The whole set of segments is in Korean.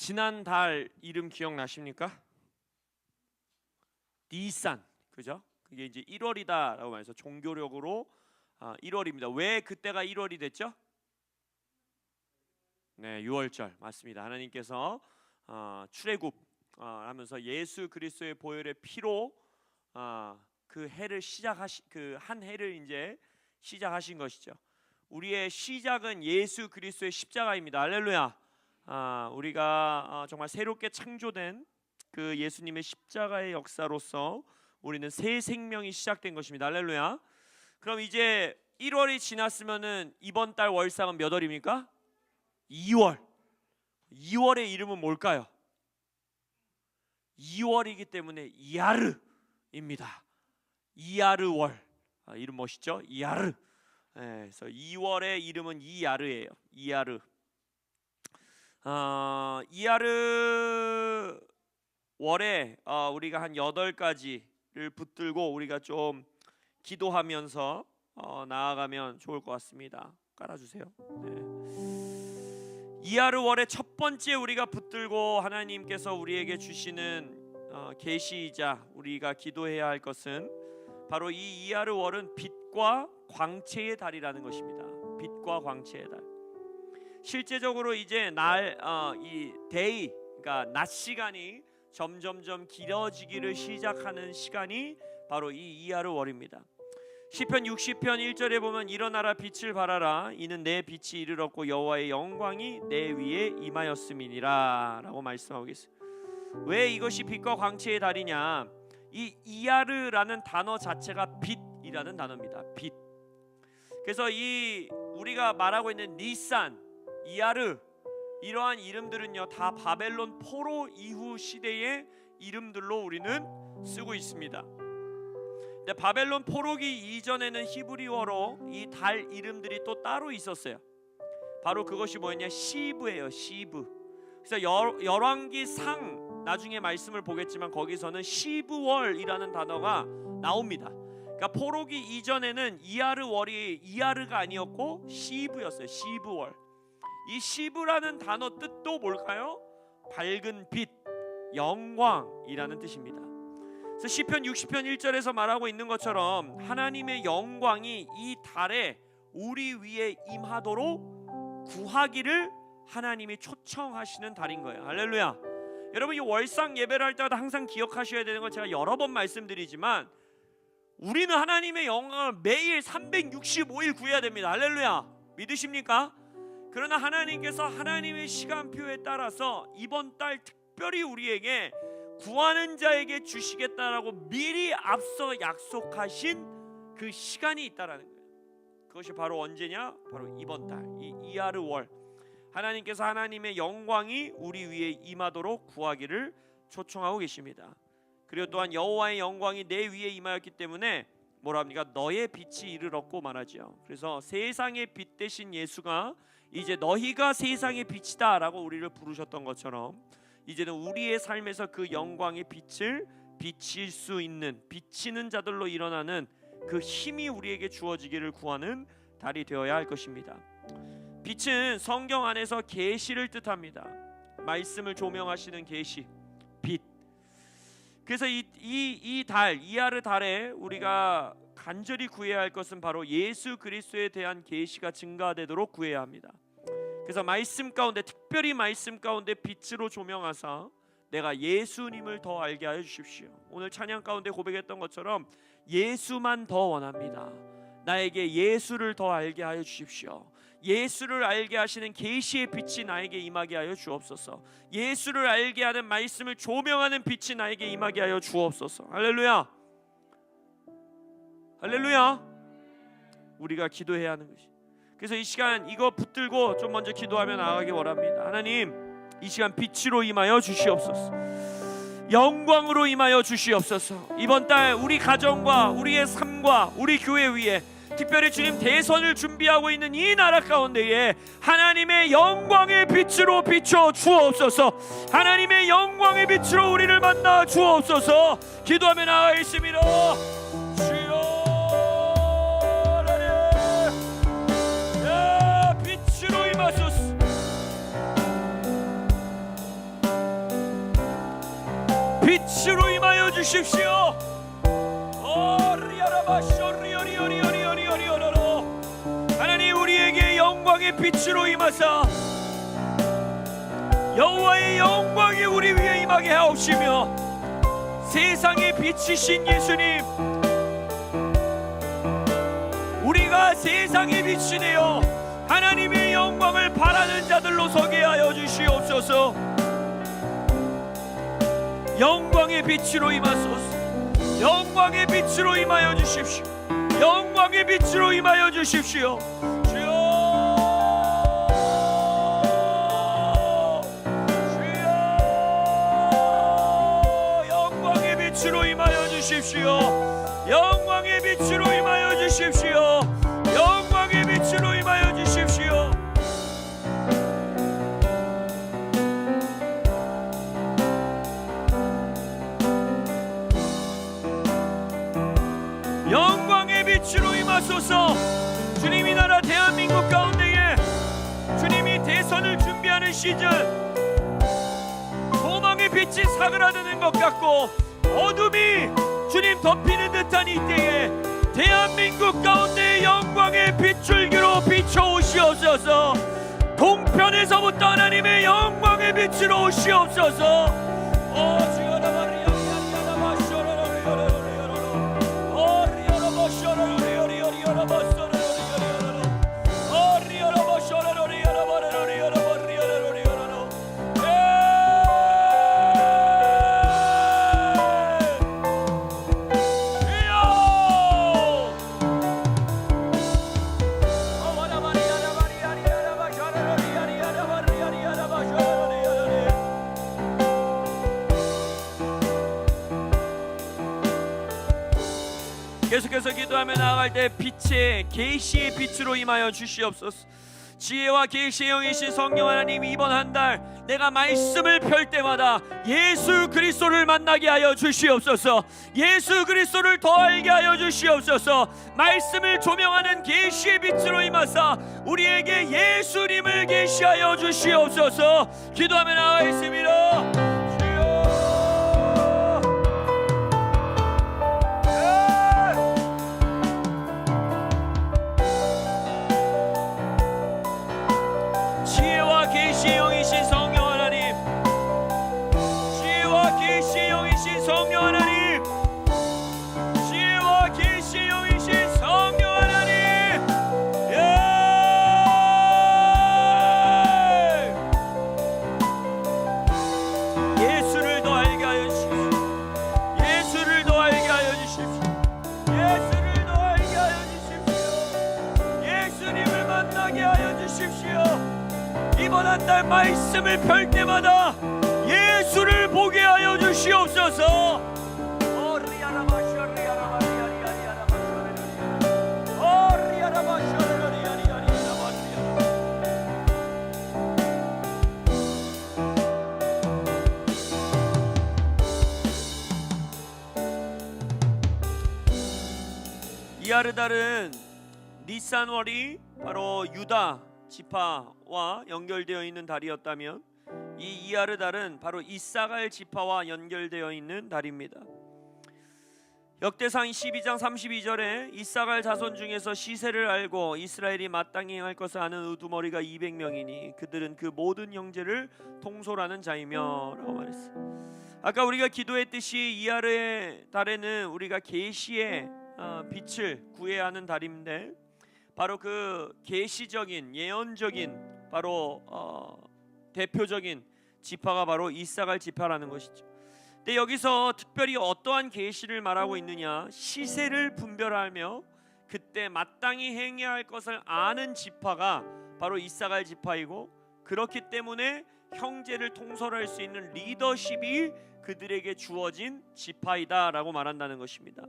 지난 달 이름 기억나십니까? 니산, 그죠? 그게 이제 1월이다라고 말해서 종교력으로 1월입니다. 왜 그때가 1월이 됐죠? 네, 6월절 맞습니다. 하나님께서 출애굽 하면서 예수 그리스도의 보혈의 피로 그 해를 그 한 해를 이제 시작하신 것이죠. 우리의 시작은 예수 그리스도의 십자가입니다. 할렐루야. 우리가 정말 새롭게 창조된 그 예수님의 십자가의 역사로서 우리는 새 생명이 시작된 것입니다. 할렐루야. 그럼 이제 1월이 지났으면은 이번 달 월상은 몇 월입니까? 2월. 2월의 이름은 뭘까요? 2월이기 때문에 이야르입니다. 이야르월. 이름 멋있죠? 이야르. 그래서 2월의 이름은 이야르예요. 이야르. 이야르 월에 우리가 한 8가지를 붙들고 우리가 좀 기도하면서 나아가면 좋을 것 같습니다. 깔아주세요. 네. 이야르 월의 첫 번째 우리가 붙들고 하나님께서 우리에게 주시는 계시이자 우리가 기도해야 할 것은 바로 이 이야르 월은 빛과 광채의 달이라는 것입니다. 빛과 광채의 달. 실제적으로 이제 이 데이, 그러니까 낮 시간이 점점점 길어지기를 시작하는 시간이 바로 이 이야르 월입니다. 시편 60편 1절에 보면 일어나라 빛을 발하라 이는 내 빛이 이르렀고 여호와의 영광이 내 위에 임하였음이니라 라고 말씀하고 있어요. 왜 이것이 빛과 광채의 달이냐? 이 이야르라는 단어 자체가 빛이라는 단어입니다. 빛. 그래서 이 우리가 말하고 있는 니산, 이야르 이러한 이름들은요 다 바벨론 포로 이후 시대의 이름들로 우리는 쓰고 있습니다. 근데 바벨론 포로기 이전에는 히브리어로 이 달 이름들이 또 따로 있었어요. 바로 그것이 뭐였냐? 시브예요. 시브. 그래서 열왕기상 나중에 말씀을 보겠지만 거기서는 시브월이라는 단어가 나옵니다. 그러니까 포로기 이전에는 이야르 월이 이야르가 아니었고 시브였어요. 시브월. 이 시브라는 단어 뜻도 뭘까요? 밝은 빛, 영광이라는 뜻입니다. 그래서 시편 60편 1절에서 말하고 있는 것처럼 하나님의 영광이 이 달에 우리 위에 임하도록 구하기를 하나님이 초청하시는 달인 거예요. 할렐루야. 여러분 이 월상 예배를 할 때마다 항상 기억하셔야 되는 건 제가 여러 번 말씀드리지만 우리는 하나님의 영광을 매일 365일 구해야 됩니다. 할렐루야. 믿으십니까? 그러나 하나님께서 하나님의 시간표에 따라서 이번 달 특별히 우리에게 구하는 자에게 주시겠다라고 미리 앞서 약속하신 그 시간이 있다라는 거예요. 그것이 바로 언제냐? 바로 이번 달, 이 이야르 월. 하나님께서 하나님의 영광이 우리 위에 임하도록 구하기를 초청하고 계십니다. 그리고 또한 여호와의 영광이 내 위에 임하였기 때문에 뭐라 합니까? 너의 빛이 이르렀고 말하지요. 그래서 세상의 빛 대신 예수가 이제 너희가 세상의 빛이다 라고 우리를 부르셨던 것처럼 이제는 우리의 삶에서 그 영광의 빛을 비칠 수 있는 비치는 자들로 일어나는 그 힘이 우리에게 주어지기를 구하는 달이 되어야 할 것입니다. 빛은 성경 안에서 계시를 뜻합니다. 말씀을 조명하시는 계시, 빛. 그래서 이 달, 이야르 달에 우리가 간절히 구해야 할 것은 바로 예수 그리스도에 대한 계시가 증가되도록 구해야 합니다. 그래서 말씀 가운데 특별히 말씀 가운데 빛으로 조명하사 내가 예수님을 더 알게 하여 주십시오. 오늘 찬양 가운데 고백했던 것처럼 예수만 더 원합니다. 나에게 예수를 더 알게 하여 주십시오. 예수를 알게 하시는 계시의 빛이 나에게 임하게 하여 주옵소서. 예수를 알게 하는 말씀을 조명하는 빛이 나에게 임하게 하여 주옵소서. 할렐루야. 할렐루야. 우리가 기도해야 하는 것이. 그래서 이 시간 이거 붙들고 좀 먼저 기도하며 나아가기 원합니다. 하나님, 이 시간 빛으로 임하여 주시옵소서. 영광으로 임하여 주시옵소서. 이번 달 우리 가정과 우리의 삶과 우리 교회 위에 특별히 주님 대선을 준비하고 있는 이 나라 가운데에 하나님의 영광의 빛으로 비춰 주옵소서. 하나님의 영광의 빛으로 우리를 만나 주옵소서. 기도하며 나아가 있습니다. 주여, 빛으로 임하소서. 주십시오. 하나님, 우리에게 영광의 빛으로 임하사 여호와의 영광이 우리 위에 임하게 하옵시며, 세상의 빛이신 예수님, 우리가 세상의 빛이 되어 하나님의 영광을 바라는 자들로 서게 하여 주시옵소서. 영광의 빛으로 임하소서. 영광의 빛으로 임하여 주십시오. 영광의 빛으로 임하여 주십시오. 주여, 주여, 영광의 빛으로 임하여 주십시오. 영광의 빛으로 임하여 주십시오. 영광의 빛으로 임하여 주십시오. 영광의 빛으로 임하소서. 주님이 나라 대한민국 가운데에 주님이 대선을 준비하는 시즌, 소망의 빛이 사그라드는 것 같고 어둠이 주님 덮이는 듯한 이때에 대한민국 가운데 영광의 빛줄기로 비춰오시옵소서. 동편에서부터 하나님의 영광의 빛으로 오시옵소서. 계속해서 기도하며 나아갈 때 빛의 계시의 빛으로 임하여 주시옵소서. 지혜와 계시의 영이신 성령 하나님, 이번 한 달 내가 말씀을 펼 때마다 예수 그리스도를 만나게 하여 주시옵소서. 예수 그리스도를 더 알게 하여 주시옵소서. 말씀을 조명하는 계시의 빛으로 임하사 우리에게 예수님을 계시하여 주시옵소서. 기도하며 나아가겠습니다. 계시의 영이신 성령 하나님, 지혜와 계시의 영이신 성령 하나님, 지혜와 계시의 영이신 성령 하나님, 예수를 더 알게 하여 주십시오. 예수를 더 알게 하여 주십시오. 예수를 더 알게 하여 주십시오. 예수님을 만나게 하여 주십시오. 이번 한 달 말씀을 펼 때마다 예수를 보게 하여 주시옵소서. 이아르달은 니산월이 바로 유다 지파와 연결되어 있는 달이었다면, 이 이아르달은 바로 이사갈 지파와 연결되어 있는 달입니다. 역대상 12장 32절에 이사갈 자손 중에서 시세를 알고 이스라엘이 마땅히 행할 것을 아는 우두머리가 200명이니 그들은 그 모든 형제를 통솔하는 자이며 라고 말했어요. 아까 우리가 기도했듯이 이아르의 달에는 우리가 계시의 빛을 구해야 하는 달인데, 바로 그 계시적인 예언적인 바로 대표적인 지파가 바로 이사갈 지파라는 것이죠. 근데 여기서 특별히 어떠한 계시를 말하고 있느냐, 시세를 분별하며 그때 마땅히 행해야 할 것을 아는 지파가 바로 이사갈 지파이고, 그렇기 때문에 형제를 통솔할 수 있는 리더십이 그들에게 주어진 지파이다라고 말한다는 것입니다.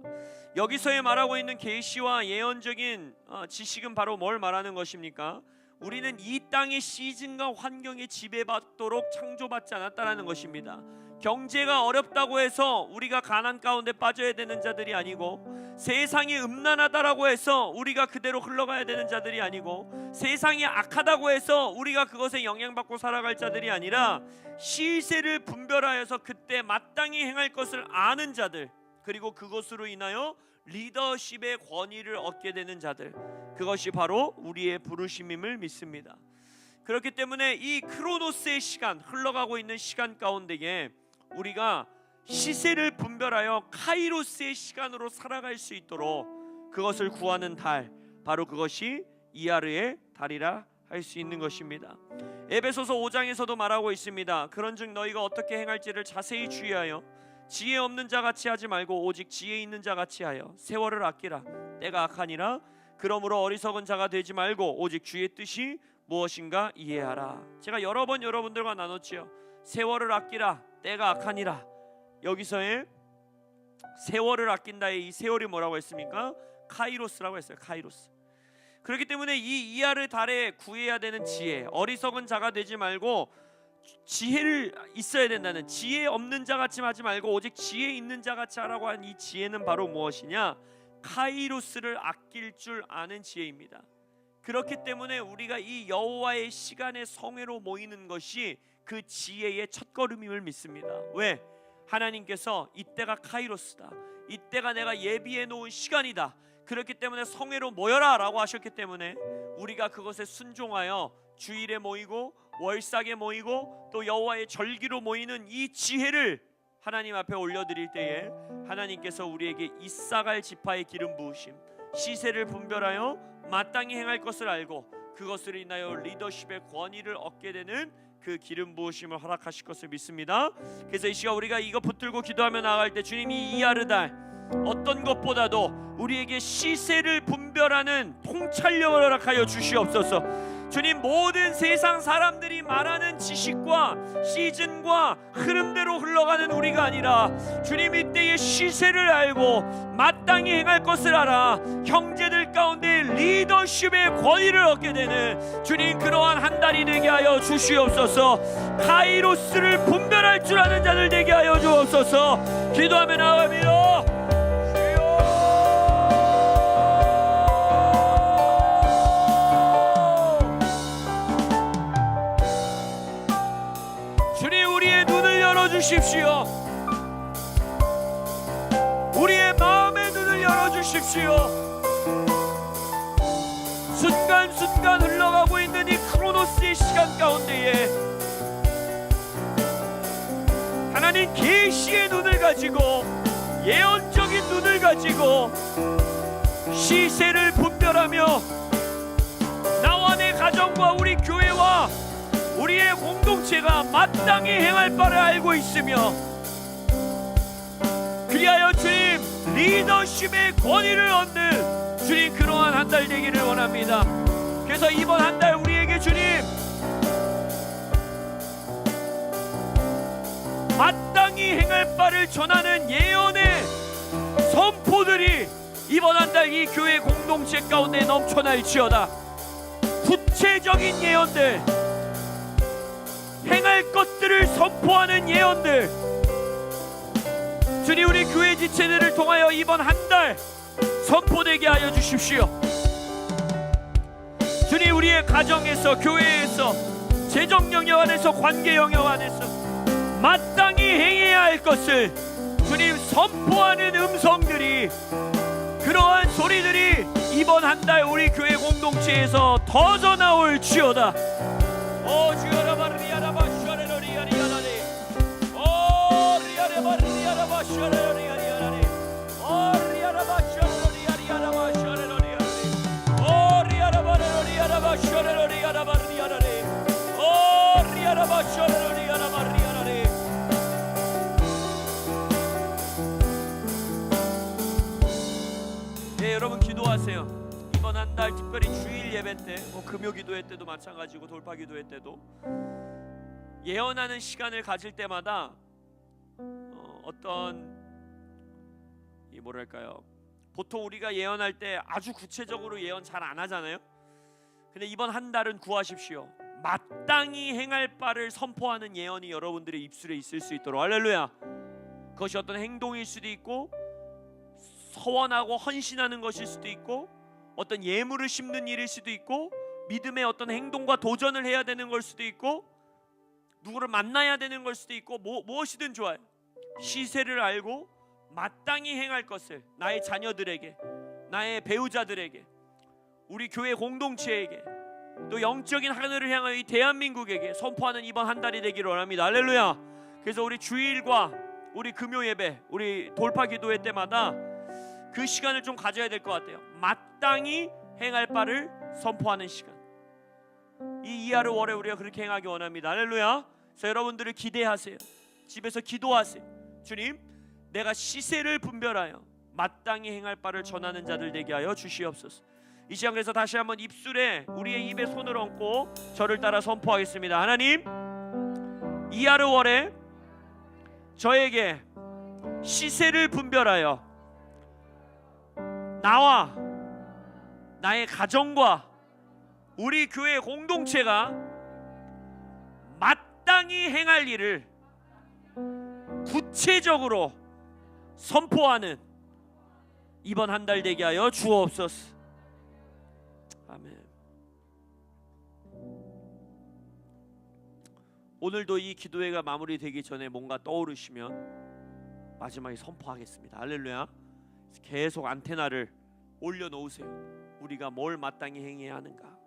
여기서의 말하고 있는 계시와 예언적인 지식은 바로 뭘 말하는 것입니까? 우리는 이 땅의 시즌과 환경에 지배받도록 창조받지 않았다라는 것입니다. 경제가 어렵다고 해서 우리가 가난 가운데 빠져야 되는 자들이 아니고, 세상이 음란하다라고 해서 우리가 그대로 흘러가야 되는 자들이 아니고, 세상이 악하다고 해서 우리가 그것에 영향받고 살아갈 자들이 아니라, 시세를 분별하여서 그때 마땅히 행할 것을 아는 자들, 그리고 그것으로 인하여 리더십의 권위를 얻게 되는 자들, 그것이 바로 우리의 부르심임을 믿습니다. 그렇기 때문에 이 크로노스의 시간, 흘러가고 있는 시간 가운데에 우리가 시세를 분별하여 카이로스의 시간으로 살아갈 수 있도록 그것을 구하는 달, 바로 그것이 이하르의 달이라 할 수 있는 것입니다. 에베소서 5장에서도 말하고 있습니다. 그런즉 너희가 어떻게 행할지를 자세히 주의하여 지혜 없는 자 같이 하지 말고 오직 지혜 있는 자 같이 하여 세월을 아끼라. 때가 악하니라. 그러므로 어리석은 자가 되지 말고 오직 주의 뜻이 무엇인가 이해하라. 제가 여러 번 여러분들과 나눴지요. 세월을 아끼라. 때가 악하니라. 여기서의 세월을 아낀다의 이 세월이 뭐라고 했습니까? 카이로스라고 했어요. 카이로스. 그렇기 때문에 이 이하르 달에 구해야 되는 지혜, 어리석은 자가 되지 말고 지혜를 있어야 된다는, 지혜 없는 자 같이 하지 말고 오직 지혜 있는 자 같이 하라고 한 이 지혜는 바로 무엇이냐? 카이로스를 아낄 줄 아는 지혜입니다. 그렇기 때문에 우리가 이 여호와의 시간의 성회로 모이는 것이 그 지혜의 첫걸음임을 믿습니다. 왜? 하나님께서 이때가 카이로스다, 이때가 내가 예비해 놓은 시간이다, 그렇기 때문에 성회로 모여라 라고 하셨기 때문에 우리가 그것에 순종하여 주일에 모이고 월삭에 모이고 또 여호와의 절기로 모이는 이 지혜를 하나님 앞에 올려드릴 때에 하나님께서 우리에게 이사갈 지파의 기름 부으심, 시세를 분별하여 마땅히 행할 것을 알고 그것으로 인하여 리더십의 권위를 얻게 되는 그 기름 부으심을 허락하실 것을 믿습니다. 그래서 이 시간 우리가 이거 붙들고 기도하며 나아갈 때 주님이 이하르달 어떤 것보다도 우리에게 시세를 분별하는 통찰력을 허락하여 주시옵소서. 주님, 모든 세상 사람들이 말하는 지식과 시즌과 흐름대로 흘러가는 우리가 아니라 주님 이때의 시세를 알고 마땅히 행할 것을 알아 형제들 가운데 리더십의 권위를 얻게 되는 주님, 그러한 한 달이 되게 하여 주시옵소서. 카이로스를 분별할 줄 아는 자들 되게 하여 주옵소서. 기도하며 나아갑니다. 주십시오. 우리의 마음의 눈을 열어주십시오. 순간순간 흘러가고 있는 이 크로노스의 시간 가운데에 하나님 계시의 눈을 가지고 예언적인 눈을 가지고 시세를 분별하며 나와 내 가정과 우리 교회와 우리의 공동체가 마땅히 행할 바를 알고 있으며 그리하여 주님 리더십의 권위를 얻는 주님 그러한 한 달 되기를 원합니다. 그래서 이번 한 달 우리에게 주님 마땅히 행할 바를 전하는 예언의 선포들이 이번 한 달 이 교회 공동체 가운데 넘쳐날지어다. 구체적인 예언들, 행할 것들을 선포하는 예언들, 주님 우리 교회 지체들을 통하여 이번 한 달 선포되게 하여 주십시오. 주님 우리의 가정에서, 교회에서, 재정 영역 안에서, 관계 영역 안에서 마땅히 행해야 할 것을 주님 선포하는 음성들이, 그러한 소리들이 이번 한 달 우리 교회 공동체에서 터져 나올지어다. 오 주여라 바르리아라 바슈아레로리아리아라리 오 리아레 바르리아라 바슈아레로리아리아라리 오 리아라 바슈아레로리아리아라 바슈아레로리아리 오 리아라 바르리아라 바슈아레로리아라 바르리아라리 오 리아라 바슈아레로리아라 바르리아라리. 네, 여러분 기도하세요. 이번 한 달 특별히 주일 예배 때, 금요 기도회 때도 마찬가지고 돌파 기도회 때도 예언하는 시간을 가질 때마다 어떤 뭐랄까요, 보통 우리가 예언할 때 아주 구체적으로 예언 잘 안 하잖아요. 근데 이번 한 달은 구하십시오. 마땅히 행할 바를 선포하는 예언이 여러분들의 입술에 있을 수 있도록. 할렐루야. 그것이 어떤 행동일 수도 있고 서원하고 헌신하는 것일 수도 있고 어떤 예물을 심는 일일 수도 있고 믿음의 어떤 행동과 도전을 해야 되는 걸 수도 있고 누구를 만나야 되는 걸 수도 있고 무엇이든 좋아요. 시세를 알고 마땅히 행할 것을 나의 자녀들에게, 나의 배우자들에게, 우리 교회 공동체에게, 또 영적인 하늘을 향하여 이 대한민국에게 선포하는 이번 한 달이 되기를 원합니다. 할렐루야. 그래서 우리 주일과 우리 금요 예배, 우리 돌파 기도회 때마다 그 시간을 좀 가져야 될 것 같아요. 마땅히 행할 바를 선포하는 시간. 이 이하루 월에 우리가 그렇게 행하기 원합니다. 할렐루야. 그래서 여러분들을 기대하세요. 집에서 기도하세요. 주님, 내가 시세를 분별하여 마땅히 행할 바를 전하는 자들 되게 하여 주시옵소서. 이 시간 그래서 다시 한번 입술에, 우리의 입에 손을 얹고 저를 따라 선포하겠습니다. 하나님, 이하루 월에 저에게 시세를 분별하여 나와 나의 가정과 우리 교회 공동체가 마땅히 행할 일을 구체적으로 선포하는 이번 한 달 되게 하여 주옵소서. 아멘. 오늘도 이 기도회가 마무리되기 전에 뭔가 떠오르시면 마지막에 선포하겠습니다. 할렐루야. 계속 안테나를 올려놓으세요. 우리가 뭘 마땅히 행해야 하는가.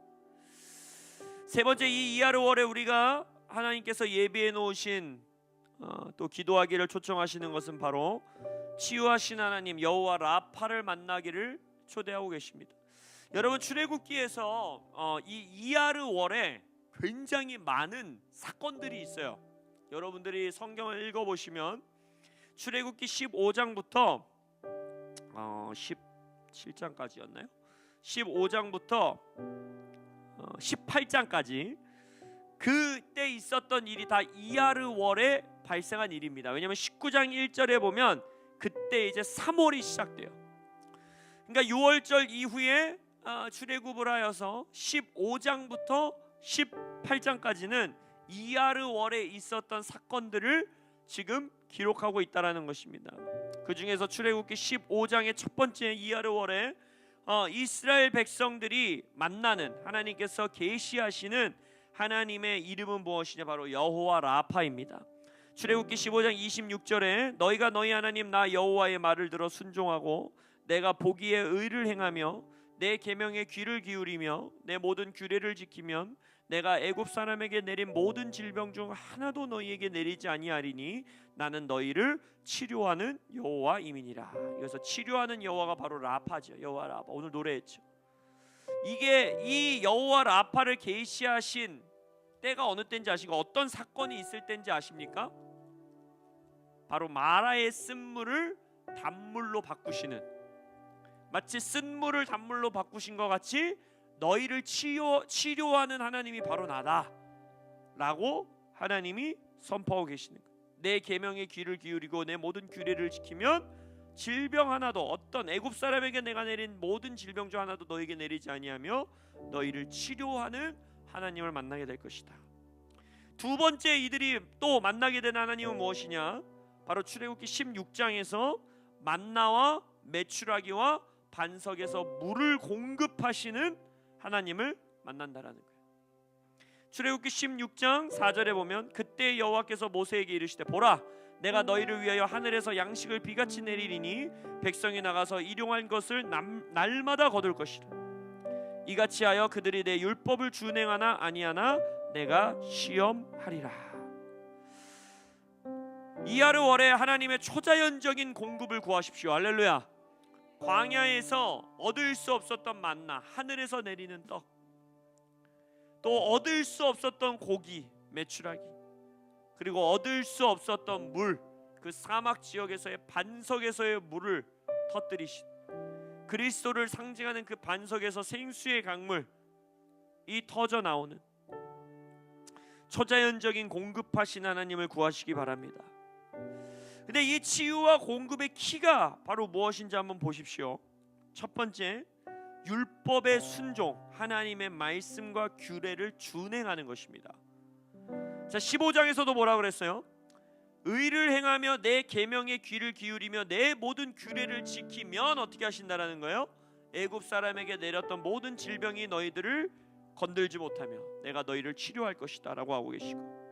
세 번째, 이 이하루 월에 우리가 하나님께서 예비해 놓으신 또 기도하기를 초청하시는 것은 바로 치유하신 하나님 여호와 라파를 만나기를 초대하고 계십니다. 여러분, 출애굽기에서 이 이하루 월에 굉장히 많은 사건들이 있어요. 여러분들이 성경을 읽어보시면 출애굽기 15장부터 17장까지였나요? 15장부터 18장까지 그때 있었던 일이 다 이하루 월에 발생한 일입니다. 왜냐하면 19장 1절에 보면 그때 이제 3월이 시작돼요. 그러니까 6월절 이후에 출애굽을 하여서 15장부터 18장까지는 이하루 월에 있었던 사건들을 지금 기록하고 있다라는 것입니다. 그 중에서 출애굽기 15장의 첫 번째 이하루 월에 이스라엘 백성들이 만나는, 하나님께서 계시하시는 하나님의 이름은 무엇이냐? 바로 여호와 라파입니다. 출애굽기 15장 26절에 너희가 너희 하나님 나 여호와의 말을 들어 순종하고 내가 보기에 의를 행하며 내 계명에 귀를 기울이며 내 모든 규례를 지키면 내가 애굽 사람에게 내린 모든 질병 중 하나도 너희에게 내리지 아니하리니 나는 너희를 치료하는 여호와임이니라. 그래서 치료하는 여호와가 바로 라파죠. 여호와 라파. 오늘 노래했죠. 이게 이 여호와 라파를 계시하신 때가 어느 때인지 아시고 어떤 사건이 있을 때인지 아십니까? 바로 마라의 쓴물을 단물로 바꾸시는, 마치 쓴물을 단물로 바꾸신 것 같이 너희를 치료하는 하나님이 바로 나다 라고 하나님이 선포하고 계시는 거예요. 내 계명에 귀를 기울이고 내 모든 규례를 지키면 질병 하나도, 어떤 애굽 사람에게 내가 내린 모든 질병 중 하나도 너에게 내리지 아니하며 너희를 치료하는 하나님을 만나게 될 것이다. 두 번째 이들이 또 만나게 된 하나님은 무엇이냐? 바로 출애굽기 16장에서 만나와 메추라기와 반석에서 물을 공급하시는 하나님을 만난다라는 거예요. 출애굽기 16장 4절에 보면 그때 여호와께서 모세에게 이르시되 보라 내가 너희를 위하여 하늘에서 양식을 비같이 내리리니 백성이 나가서 일용할 것을 날마다 거둘 것이라. 이같이 하여 그들이 내 율법을 준행하나 아니하나 내가 시험하리라. 이하루 월에 하나님의 초자연적인 공급을 구하십시오. 할렐루야. 광야에서 얻을 수 없었던 만나, 하늘에서 내리는 떡, 또 얻을 수 없었던 고기, 메추라기, 그리고 얻을 수 없었던 물, 그 사막 지역에서의 반석에서의 물을 터뜨리신, 그리스도를 상징하는 그 반석에서 생수의 강물이 터져 나오는 초자연적인 공급하신 하나님을 구하시기 바랍니다. 근데 이 치유와 공급의 키가 바로 무엇인지 한번 보십시오. 첫 번째, 율법의 순종, 하나님의 말씀과 규례를 준행하는 것입니다. 자, 15장에서도 뭐라 그랬어요? 의를 행하며 내 계명에 귀를 기울이며 내 모든 규례를 지키면 어떻게 하신다라는 거예요? 애굽 사람에게 내렸던 모든 질병이 너희들을 건들지 못하며 내가 너희를 치료할 것이다 라고 하고 계시고,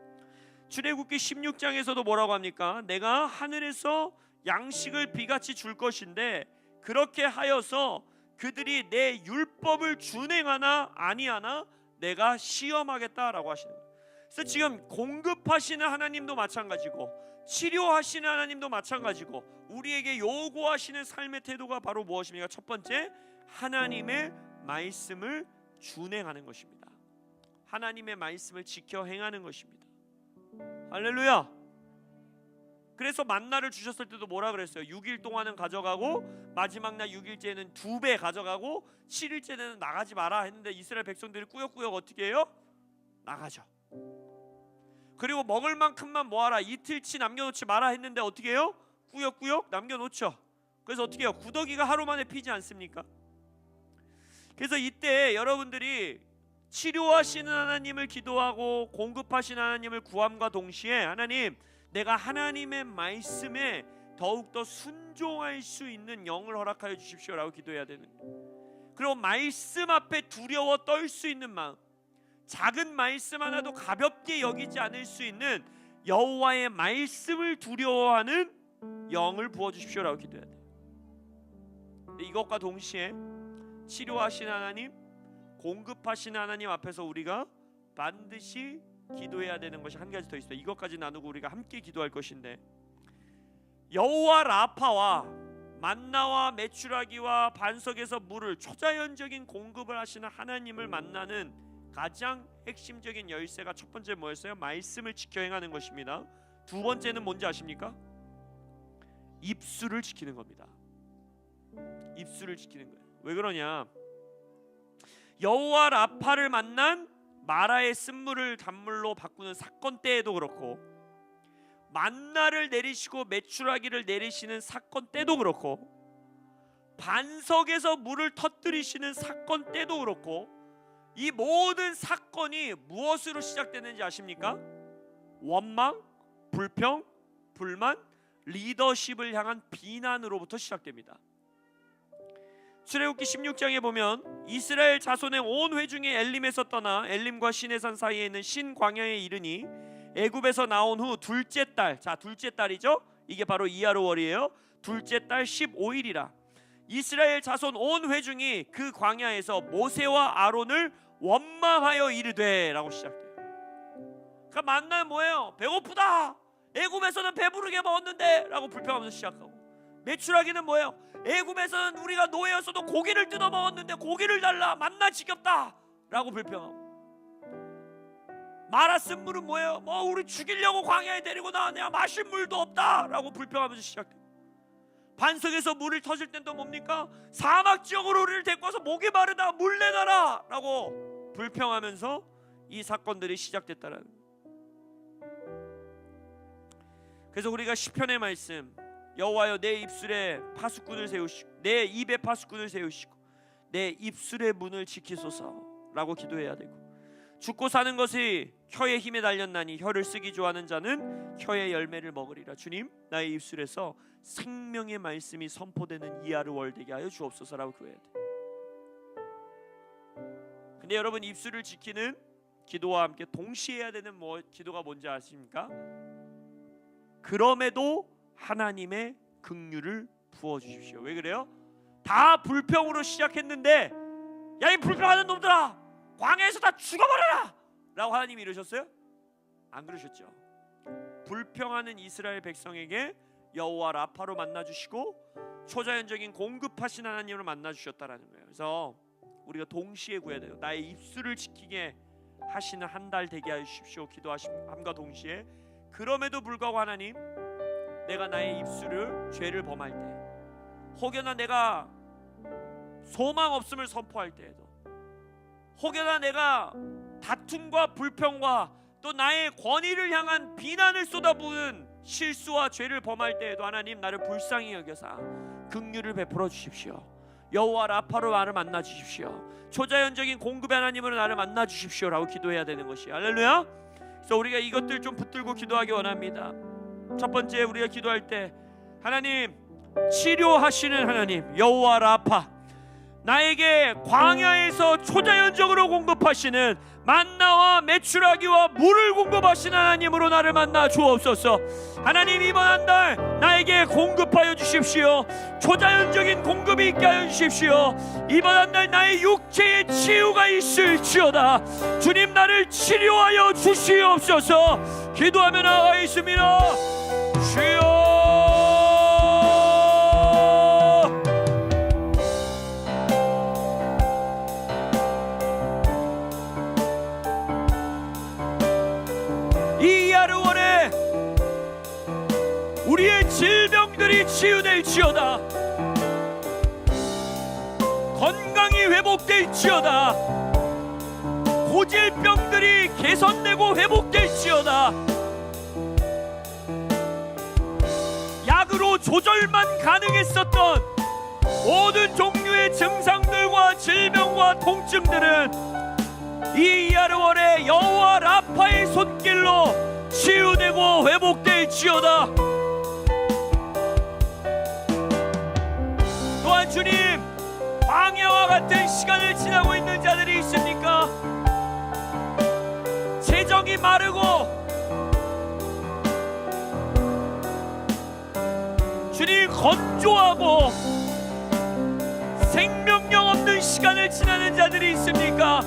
출애굽기 16장에서도 뭐라고 합니까? 내가 하늘에서 양식을 비같이 줄 것인데 그렇게 하여서 그들이 내 율법을 준행하나 아니하나 내가 시험하겠다라고 하시는 거예요. 그래서 지금 공급하시는 하나님도 마찬가지고 치료하시는 하나님도 마찬가지고 우리에게 요구하시는 삶의 태도가 바로 무엇입니까? 첫 번째, 하나님의 말씀을 준행하는 것입니다. 하나님의 말씀을 지켜 행하는 것입니다. 할렐루야. 그래서 만나를 주셨을 때도 뭐라 그랬어요? 6일 동안은 가져가고 마지막 날 6일째는 2배 가져가고 7일째는 나가지 마라 했는데 이스라엘 백성들이 꾸역꾸역 어떻게 해요? 나가죠. 그리고 먹을 만큼만 모아라, 이틀치 남겨놓지 마라 했는데 어떻게 해요? 꾸역꾸역 남겨놓죠. 그래서 어떻게 해요? 구더기가 하루 만에 피지 않습니까? 그래서 이때 여러분들이 치료하시는 하나님을 기도하고 공급하시는 하나님을 구함과 동시에 하나님, 내가 하나님의 말씀에 더욱더 순종할 수 있는 영을 허락하여 주십시오라고 기도해야 되는 거예요. 그리고 말씀 앞에 두려워 떨 수 있는 마음, 작은 말씀 하나도 가볍게 여기지 않을 수 있는 여호와의 말씀을 두려워하는 영을 부어주십시오라고 기도해야 돼요. 이것과 동시에 치료하시는 하나님, 공급하시는 하나님 앞에서 우리가 반드시 기도해야 되는 것이 한 가지 더 있어요. 이것까지 나누고 우리가 함께 기도할 것인데, 여호와 라파와 만나와 메추라기와 반석에서 물을 초자연적인 공급을 하시는 하나님을 만나는 가장 핵심적인 열쇠가 첫 번째 뭐였어요? 말씀을 지켜 행하는 것입니다. 두 번째는 뭔지 아십니까? 입술을 지키는 겁니다. 입술을 지키는 거예요. 왜 그러냐? 여호와 라파를 만난 마라의 쓴물을 단물로 바꾸는 사건 때에도 그렇고, 만나를 내리시고 메추라기를 내리시는 사건 때도 그렇고, 반석에서 물을 터뜨리시는 사건 때도 그렇고, 이 모든 사건이 무엇으로 시작되는지 아십니까? 원망, 불평, 불만, 리더십을 향한 비난으로부터 시작됩니다. 출애굽기 16장에 보면 이스라엘 자손의 온 회중이 엘림에서 떠나 엘림과 시내산 사이에 있는 신광야에 이르니 애굽에서 나온 후 둘째 달, 자 둘째 달이죠. 이게 바로 이하르월이에요. 둘째 달 15일이라 이스라엘 자손 온 회중이 그 광야에서 모세와 아론을 원망하여 이르되 라고 시작돼요. 그러니까 만나면 뭐예요? 배고프다. 애굽에서는 배부르게 먹었는데 라고 불평하면서 시작하고, 메추라기는 뭐예요? 애굽에서는 우리가 노예였어도 고기를 뜯어 먹었는데 고기를 달라, 만나 지겹다 라고 불평하고, 마라 쓴 물은 뭐예요? 우리 죽이려고 광야에 데리고 나왔냐, 마실 물도 없다 라고 불평하면서 시작해요. 반석에서 물을 터질 땐 또 뭡니까? 사막 지역으로 우리를 데리고 와서 목이 마르다, 물 내놔라 라고 불평하면서 이 사건들이 시작됐다라는 거예요. 그래서 우리가 시편의 말씀, 여호와여 내 입술에 파수꾼을 세우시고 내 입에 파수꾼을 세우시고 내 입술의 문을 지키소서 라고 기도해야 되고, 죽고 사는 것이 혀의 힘에 달렸나니 혀를 쓰기 좋아하는 자는 혀의 열매를 먹으리라. 주님, 나의 입술에서 생명의 말씀이 선포되는 이하르월 되게 하여 주옵소서라고 기도해야 돼. 근데 여러분, 입술을 지키는 기도와 함께 동시에 해야 되는 기도가 뭔지 아십니까? 그럼에도 하나님의 긍휼을 부어주십시오. 왜 그래요? 다 불평으로 시작했는데 야 이 불평하는 놈들아, 광야에서 다 죽어버려라 라고 하나님이 이러셨어요? 안 그러셨죠. 불평하는 이스라엘 백성에게 여호와 라파로 만나주시고 초자연적인 공급하신 하나님을 만나주셨다라는 거예요. 그래서 우리가 동시에 구해야 돼요. 나의 입술을 지키게 하시는 한 달 되게 하십시오 기도함과 동시에, 그럼에도 불구하고 하나님, 내가 나의 입술을 죄를 범할 때, 혹여나 내가 소망 없음을 선포할 때에도, 혹여나 내가 다툼과 불평과 또 나의 권위를 향한 비난을 쏟아부은 실수와 죄를 범할 때에도 하나님, 나를 불쌍히 여겨사 긍휼을 베풀어 주십시오. 여호와 라파로 나를 만나 주십시오. 초자연적인 공급의 하나님으로 나를 만나 주십시오 라고 기도해야 되는 것이, 할렐루야. 그래서 우리가 이것들 좀 붙들고 기도하기 원합니다. 첫 번째, 우리가 기도할 때 하나님, 치료하시는 하나님 여호와 라파, 나에게 광야에서 초자연적으로 공급하시는 만나와 메추라기와 물을 공급하시는 하나님으로 나를 만나 주옵소서. 하나님, 이번 한 달 나에게 공급하여 주십시오. 초자연적인 공급이 있게 하여 주십시오. 이번 한 달 나의 육체의 치유가 있을지어다. 주님, 나를 치료하여 주시옵소서. 기도하며 나아가겠습니다. 주여, 이 이하루월에 우리의 질병들이 치유될지어다. 건강이 회복될지어다. 고질병들이 개선되고 회복될지어다. 약으로 조절만 가능했었던 모든 종류의 증상들과 질병과 통증들은 이 이하루월에 여호와 라파의 손길로 치유되고 회복될지어다. 또한 주님, 광야와 같은 시간을 지나고 있는 자들이 있습니까? 재정이 마르고 주님, 건조하고 생명력 없는 시간을 지나는 자들이 있습니까?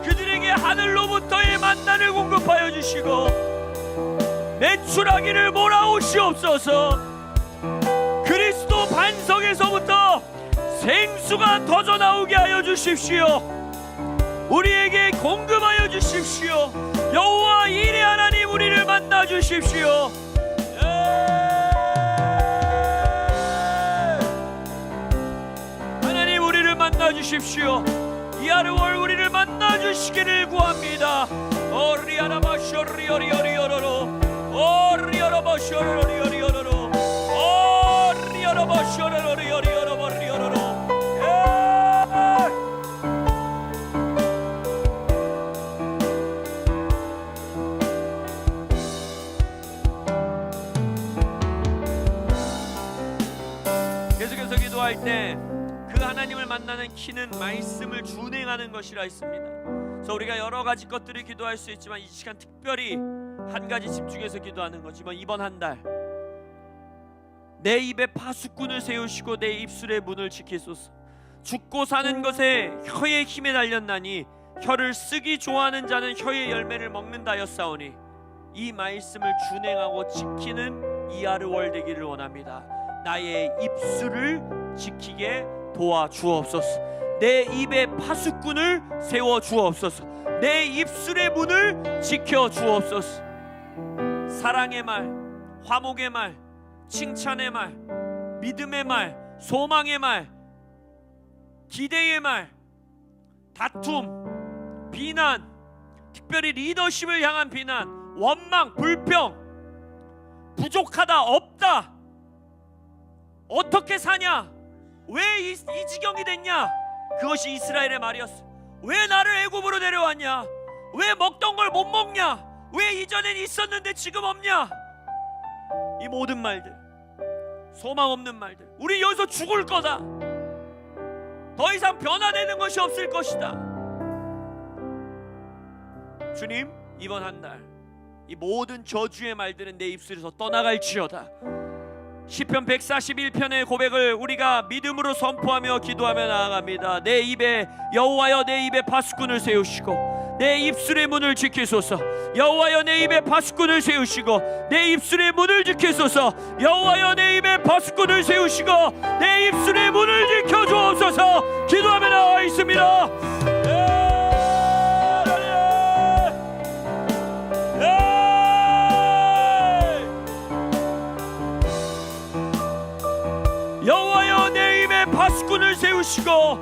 그들에게 하늘로부터의 만나를 공급하여 주시고 메추라기를 몰아오시옵소서. 그리스도 반석에서부터 생수가 터져 나오게 하여 주십시오. 우리에게 공급하여 주십시오. 여호와 이레 하나님, 우리를 만나 주십시오. 하나님, 우리를 만나 주십시오. 이 하루월 우리를 만나 주시기를 구합니다. 오리아라바쇼리오리오리오로로 오리아라바쇼리오리오리오로로 오리아라바쇼리오리오리오로로. 계속해서 기도할 때 그 하나님을 만나는 키는 말씀을 준행하는 것이라 했습니다. 그래서 우리가 여러 가지 것들을 기도할 수 있지만 이 시간 특별히 한 가지 집중해서 기도하는 거지만, 이번 한 달 내 입에 파수꾼을 세우시고 내 입술의 문을 지키소서. 죽고 사는 것에 혀의 힘에 달렸나니 혀를 쓰기 좋아하는 자는 혀의 열매를 먹는다였사오니 이 말씀을 준행하고 지키는 이하루월 되기를 원합니다. 나의 입술을 지키게 도와주옵소서. 내 입에 파수꾼을 세워 주옵소서. 내 입술의 문을 지켜 주옵소서. 사랑의 말, 화목의 말, 칭찬의 말, 믿음의 말, 소망의 말, 기대의 말, 다툼, 비난, 특별히 리더십을 향한 비난, 원망, 불평, 부족하다, 없다, 어떻게 사냐, 왜 이 지경이 됐냐, 그것이 이스라엘의 말이었어. 왜 나를 애굽으로 데려왔냐, 왜 먹던 걸 못 먹냐, 왜 이전엔 있었는데 지금 없냐. 이 모든 말들, 소망 없는 말들, 우리 여기서 죽을 거다, 더 이상 변화되는 것이 없을 것이다. 주님, 이번 한 달 이 모든 저주의 말들은 내 입술에서 떠나갈지어다. 시편 141편의 고백을 우리가 믿음으로 선포하며 기도하며 나아갑니다. 내 입에, 여호와여 내 입에 파수꾼을 세우시고 내 입술의 문을 지키소서. 여호와여 내 입에 파수꾼을 세우시고 내 입술의 문을 지키소서. 여호와여 내 입에 파수꾼을 세우시고 내 입술의 문을 지켜주옵소서. 기도하며 나와 있습니다. 여호와여 내 입에 파수꾼을 세우시고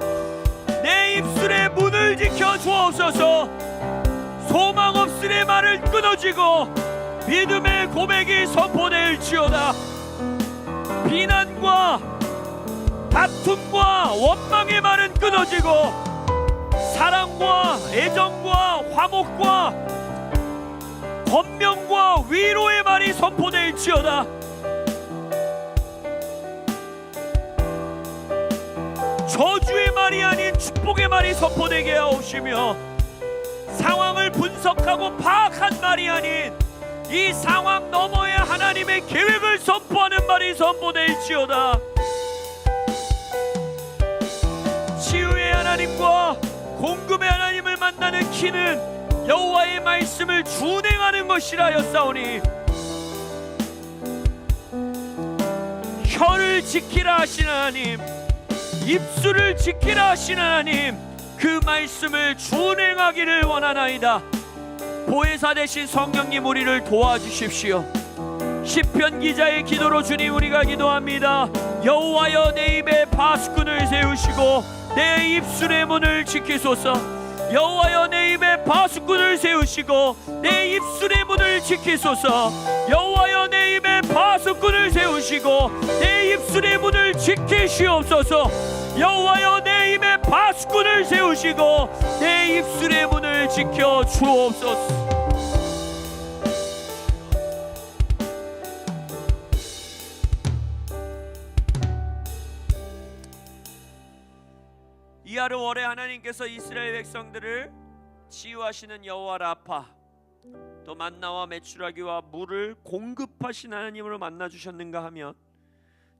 내 입술의 문을 지켜 주옵소서. 소망 없으리 말을 끊어지고 믿음의 고백이 선포될지어다. 비난과 다툼과 원망의 말은 끊어지고 사랑과 애정과 화목과 권명과 위로의 말이 선포될지어다. 저주의 말이 아닌 축복의 말이 선포되게 하옵시며, 상황을 분석하고 파악한 말이 아닌 이 상황 너머에 하나님의 계획을 선포하는 말이 선포될지어다. 치유의 하나님과 공급의 하나님을 만나는 키는 여호와의 말씀을 준행하는 것이라 하였사오니, 혀를 지키라 하시는 하나님, 입술을 지키라 하시는 하나님, 그 말씀을 준행하기를 원하나이다. 보혜사 되신 성령님, 우리를 도와주십시오. 시편 기자의 기도로 주님, 우리가 기도합니다. 여호와여, 내 입에 파수꾼을 세우시고 내 입술의 문을 지키소서. 여호와여, 내 입에 파수꾼을 세우시고 내 입술의 문을 지키소서. 여호와여, 내 입에 파수꾼을 세우시고 내 입술의 문을 지키시옵소서. 여호와여, 내 입에 파수꾼을 세우시고 내 입술의 문을 지켜 주옵소서. 이하루 월에 하나님께서 이스라엘 백성들을 치유하시는 여호와 라파, 또 만나와 메추라기와 물을 공급하신 하나님으로 만나 주셨는가 하면,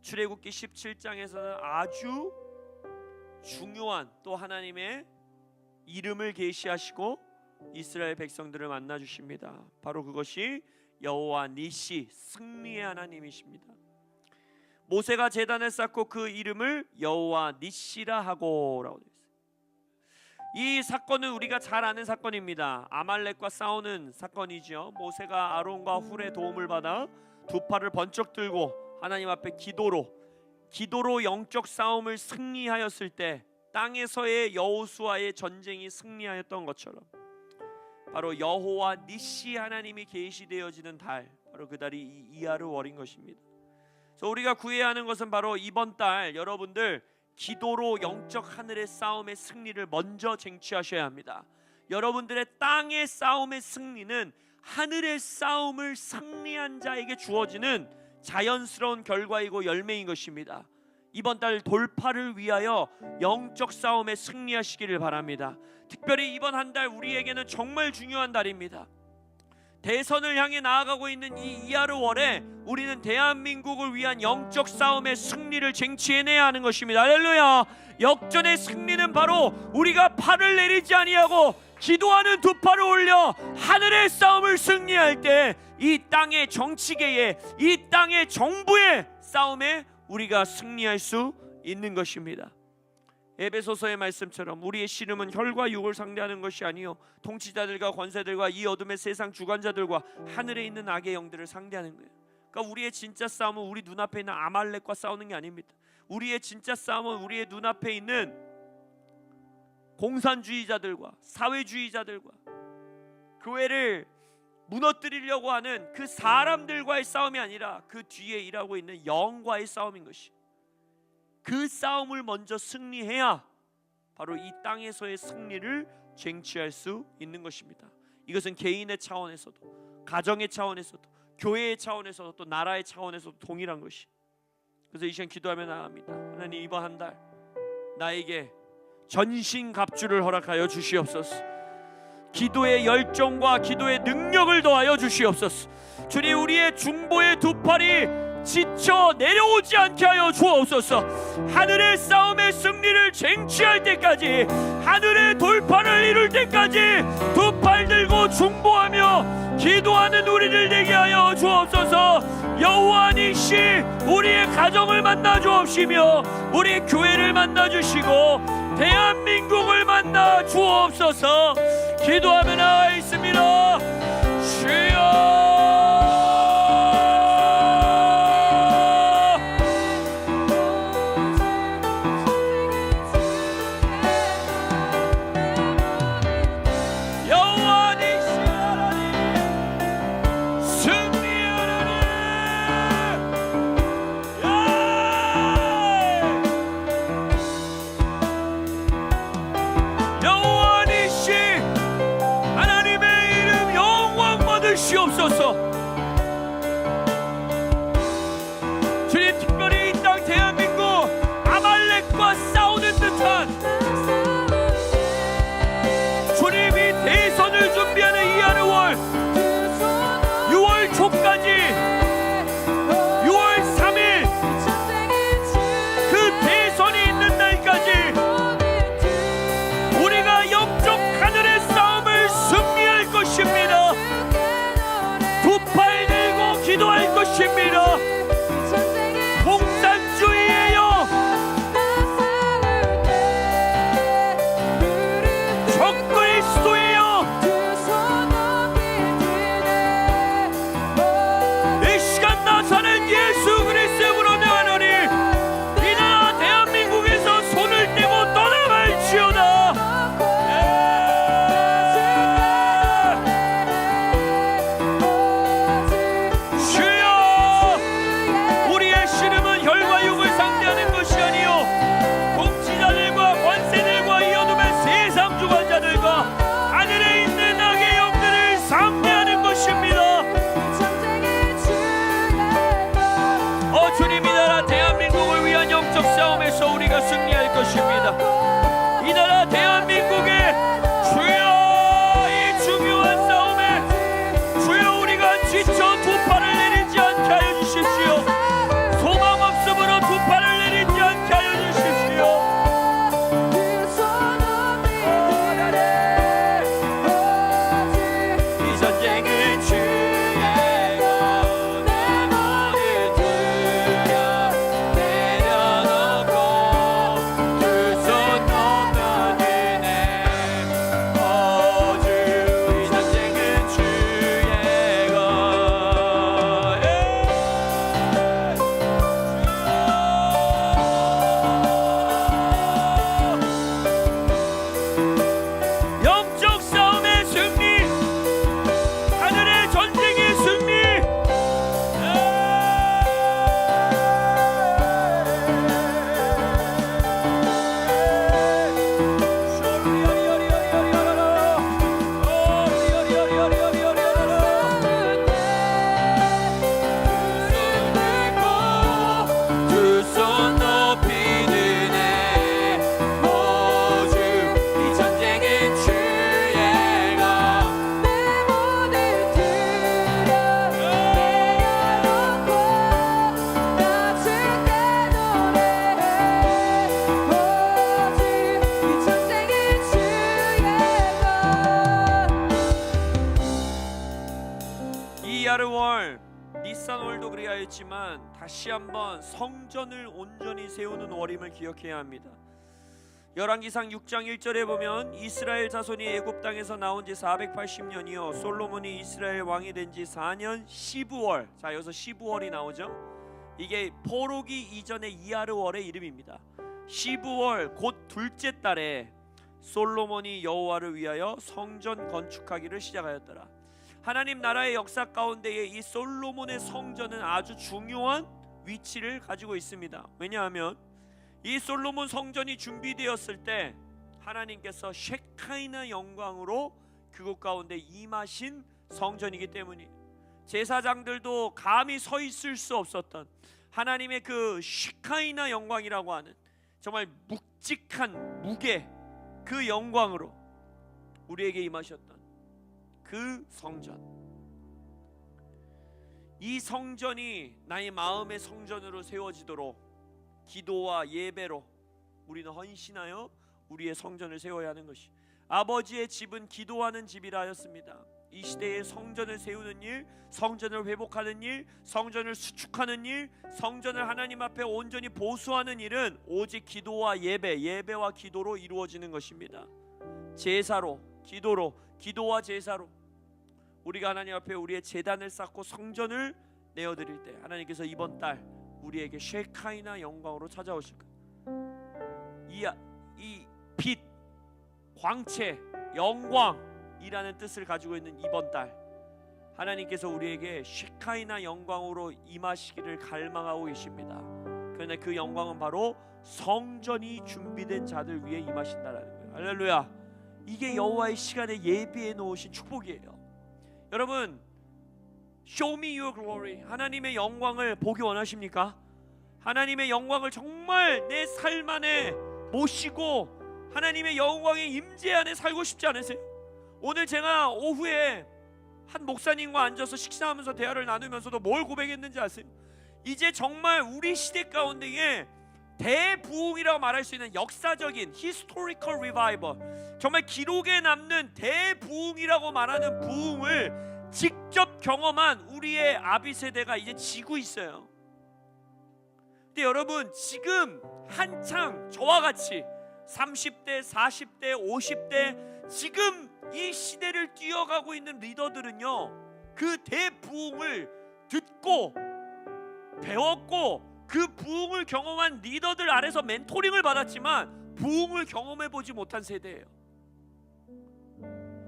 출애굽기 17장에서는 아주 중요한 또 하나님의 이름을 계시하시고 이스라엘 백성들을 만나 주십니다. 바로 그것이 여호와 니시, 승리의 하나님이십니다. 모세가 제단을 쌓고 그 이름을 여호와 니시라 하고라고 되어 있어요. 이 사건은 우리가 잘 아는 사건입니다. 아말렉과 싸우는 사건이죠. 모세가 아론과 훌의 도움을 받아 두 팔을 번쩍 들고 하나님 앞에 기도로 영적 싸움을 승리하였을 때, 땅에서의 여호수아의 전쟁이 승리하였던 것처럼, 바로 여호와 니시 하나님이 계시되어지는 달, 바로 그 달이 이 이하루 월인 것입니다. 그래서 우리가 구해야 하는 것은 바로 이번 달 여러분들 기도로 영적 하늘의 싸움의 승리를 먼저 쟁취하셔야 합니다. 여러분들의 땅의 싸움의 승리는 하늘의 싸움을 승리한 자에게 주어지는 자연스러운 결과이고 열매인 것입니다. 이번 달 돌파를 위하여 영적 싸움에 승리하시기를 바랍니다. 특별히 이번 한 달 우리에게는 정말 중요한 달입니다. 대선을 향해 나아가고 있는 이 이하루 월에 우리는 대한민국을 위한 영적 싸움의 승리를 쟁취해내야 하는 것입니다. 할렐루야. 역전의 승리는 바로 우리가 팔을 내리지 아니하고 기도하는 두 팔을 올려 하늘의 싸움을 승리할 때, 이 땅의 정치계에, 이 땅의 정부의 싸움에 우리가 승리할 수 있는 것입니다. 에베소서의 말씀처럼 우리의 씨름은 혈과 육을 상대하는 것이 아니요 통치자들과 권세들과 이 어둠의 세상 주관자들과 하늘에 있는 악의 영들을 상대하는 거예요. 그러니까 우리의 진짜 싸움은 우리 눈앞에 있는 아말렉과 싸우는 게 아닙니다. 우리의 진짜 싸움은 우리의 눈앞에 있는 공산주의자들과 사회주의자들과 교회를 무너뜨리려고 하는 그 사람들과의 싸움이 아니라 그 뒤에 일하고 있는 영과의 싸움인 것이, 그 싸움을 먼저 승리해야 바로 이 땅에서의 승리를 쟁취할 수 있는 것입니다. 이것은 개인의 차원에서도, 가정의 차원에서도, 교회의 차원에서도, 또 나라의 차원에서도 동일한 것이. 그래서 이 시간 기도하며 나갑니다. 하나님, 이번 한 달 나에게 전신갑주를 허락하여 주시옵소서. 기도의 열정과 기도의 능력을 더하여 주시옵소서. 주님, 우리의 중보의 두 팔이 지쳐 내려오지 않게 하여 주옵소서. 하늘의 싸움의 승리를 쟁취할 때까지, 하늘의 돌파를 이룰 때까지 두 팔 들고 중보하며 기도하는 우리를 되게 하여 주옵소서. 여호와 니시, 우리의 가정을 만나 주옵시며 우리 교회를 만나 주시고 대한민국을 만나 주옵소서. 기도하며 나와 있습니다. 주여, 기도합니다. 이 나라 대한민국의 주여, 이 중요한 싸움에 주여, 우리가 지쳐 두 팔을 내리지 않게 하여 주십시오. 소망 없음으로 두 팔을 내리지 않게 하여 주십시오. 이 전쟁은 주의 것, 내 모든 두려 내려놓고 두 손 높여 드네. 주, 이 전쟁은 주의 것. 영적 싸움의 승리, 하늘의 전쟁의 승리. 두 손 높이 드네. 주, 이 전쟁은 주의 것. 내 모든 두려 내려놓고 낮은 내 노래해. 오직 이 전쟁은 주의 것. 이야르월 니산월도 그리하였지만 다시 한번 성전을 온전히 세우는 월임을 기억해야 합니다. 열왕기상 6장 1절에 보면 이스라엘 자손이 애굽 땅에서 나온 지 480년이요 솔로몬이 이스라엘 왕이 된 지 4년 12월. 자, 여기서 12월이 나오죠. 이게 포로기 이전의 이야르월의 이름입니다. 12월 곧 둘째 달에 솔로몬이 여호와를 위하여 성전 건축하기를 시작하였더라. 하나님 나라의 역사 가운데에 이 솔로몬의 성전은 아주 중요한 위치를 가지고 있습니다. 왜냐하면 이 솔로몬 성전이 준비되었을 때 하나님께서 셰카이나 영광으로 그곳 가운데 임하신 성전이기 때문이에요. 제사장들도 감히 서 있을 수 없었던 하나님의 그 셰카이나 영광이라고 하는 정말 묵직한 무게, 그 영광으로 우리에게 임하셨던 그 성전. 이 성전이 나의 마음의 성전으로 세워지도록 기도와 예배로 우리는 헌신하여 우리의 성전을 세워야 하는 것이, 아버지의 집은 기도하는 집이라 하였습니다. 이 시대에 성전을 세우는 일, 성전을 회복하는 일, 성전을 수축하는 일, 성전을 하나님 앞에 온전히 보수하는 일은 오직 기도와 예배와 기도로 이루어지는 것입니다. 제사로, 기도로, 기도와 제사로 우리가 하나님 앞에 우리의 제단을 쌓고 성전을 내어드릴 때 하나님께서 이번 달 우리에게 셰카이나 영광으로 찾아오실 거예요. 이 빛, 광채, 영광이라는 뜻을 가지고 있는 이번 달 하나님께서 우리에게 셰카이나 영광으로 임하시기를 갈망하고 계십니다. 그런데 그 영광은 바로 성전이 준비된 자들 위해 임하신다라는 거예요. 할렐루야. 이게 여호와의 시간에 예비해 놓으신 축복이에요. 여러분, Show me your glory. 하나님의 영광을 보기 원하십니까? 하나님의 영광을 정말 내 삶 안에 모시고 하나님의 영광의 임재 안에 살고 싶지 않으세요? 오늘 제가 오후에 한 목사님과 앉아서 식사하면서 대화를 나누면서도 뭘 고백했는지 아세요? 이제 정말 우리 시대 가운데에 대부흥이라고 말할 수 있는 역사적인 historical revival, 정말 기록에 남는 대부흥이라고 말하는 부흥을 직접 경험한 우리의 아비 세대가 이제 지고 있어요. 근데 여러분, 지금 한창 저와 같이 30대, 40대, 50대 지금 이 시대를 뛰어가고 있는 리더들은요, 그 대부흥을 듣고 배웠고 그 부흥을 경험한 리더들 아래서 멘토링을 받았지만 부흥을 경험해보지 못한 세대예요.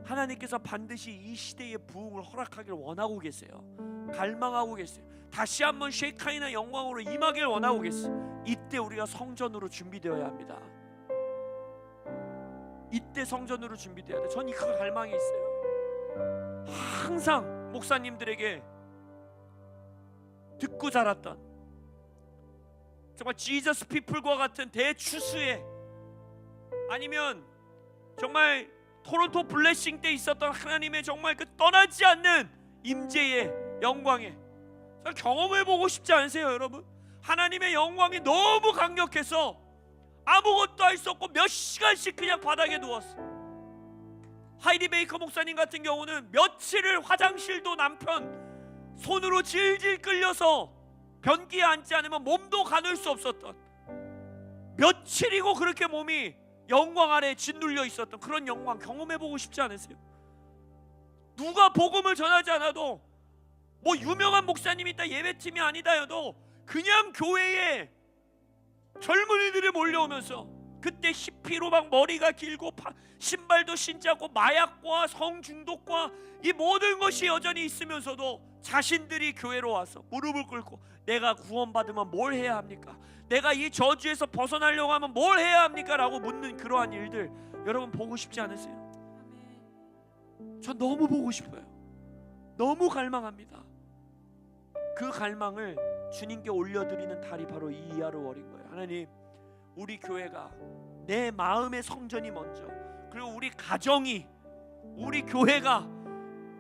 하나님께서 반드시 이 시대의 부흥을 허락하기를 원하고 계세요. 갈망하고 계세요. 다시 한번 셰카이나 영광으로 임하기를 원하고 계세요. 이때 우리가 성전으로 준비되어야 합니다. 이때 성전으로 준비되어야 돼. 전 이 갈망이 있어요. 항상 목사님들에게 듣고 자랐던 정말 지저스 피플과 같은 대추수의 아니면 정말 토론토 블레싱 때 있었던 하나님의 정말 그 떠나지 않는 임재의 영광에 경험해보고 싶지 않으세요 여러분? 하나님의 영광이 너무 강력해서 아무것도 할 수 없고 몇 시간씩 그냥 바닥에 누웠어. 하이디 베이커 목사님 같은 경우는 며칠을 화장실도 남편 손으로 질질 끌려서 변기에 앉지 않으면 몸도 가눌 수 없었던, 며칠이고 그렇게 몸이 영광 아래에 짓눌려 있었던 그런 영광 경험해보고 싶지 않으세요? 누가 복음을 전하지 않아도 뭐 유명한 목사님이 있다, 예배팀이 아니다여도 그냥 교회에 젊은이들이 몰려오면서 그때 히피로 막 머리가 길고 신발도 신지 않고 마약과 성중독과 이 모든 것이 여전히 있으면서도 자신들이 교회로 와서 무릎을 꿇고 내가 구원받으면 뭘 해야 합니까? 내가 이 저주에서 벗어나려고 하면 뭘 해야 합니까? 라고 묻는 그러한 일들 여러분 보고 싶지 않으세요? 전 너무 보고 싶어요. 너무 갈망합니다. 그 갈망을 주님께 올려드리는 달이 바로 이 이하르월인 거예요. 하나님, 우리 교회가 내 마음의 성전이 먼저, 그리고 우리 가정이, 우리 교회가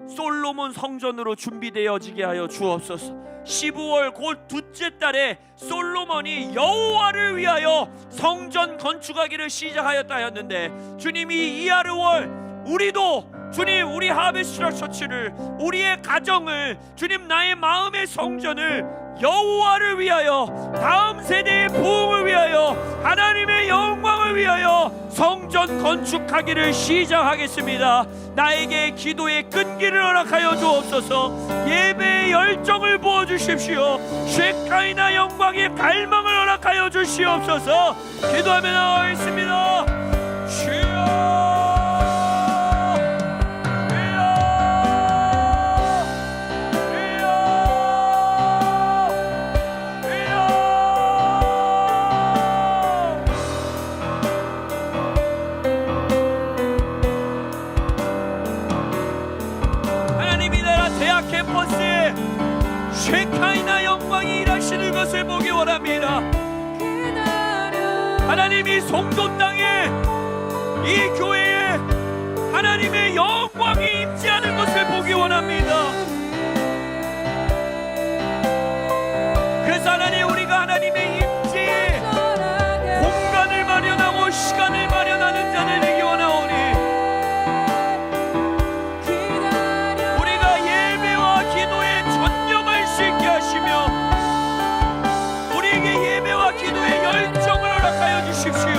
솔로몬 성전으로 준비되어지게 하여 주옵소서. 15월 곧 둘째 달에 솔로몬이 여호와를 위하여 성전 건축하기를 시작하였다 하였는데, 주님이 이하르월 우리도 주님, 우리 하베스트 처치를, 우리의 가정을, 주님 나의 마음의 성전을 여호와를 위하여, 다음 세대의 부흥을 위하여, 하나님의 영광을 위하여 성전 건축하기를 시작하겠습니다. 나에게 기도의 끈기를 허락하여 주옵소서. 예배의 열정을 부어주십시오. 쉐카이나 영광의 갈망을 허락하여 주시옵소서. 기도하며 나아가겠습니다. 주여, 캠퍼스에 쉐카이나 영광이 일하시는 것을 보기 원합니다. 하나님이 송도 땅에, 이 교회에 하나님의 영광이 임재하는 것을 보기 원합니다. 그래서 하나님, 우리가 하나님의 임재에 공간을 마련하고 시간을 마련하는 자들 되기 원하오니, 우리에게 예배와 기도의 열정을 허락하여 주십시오.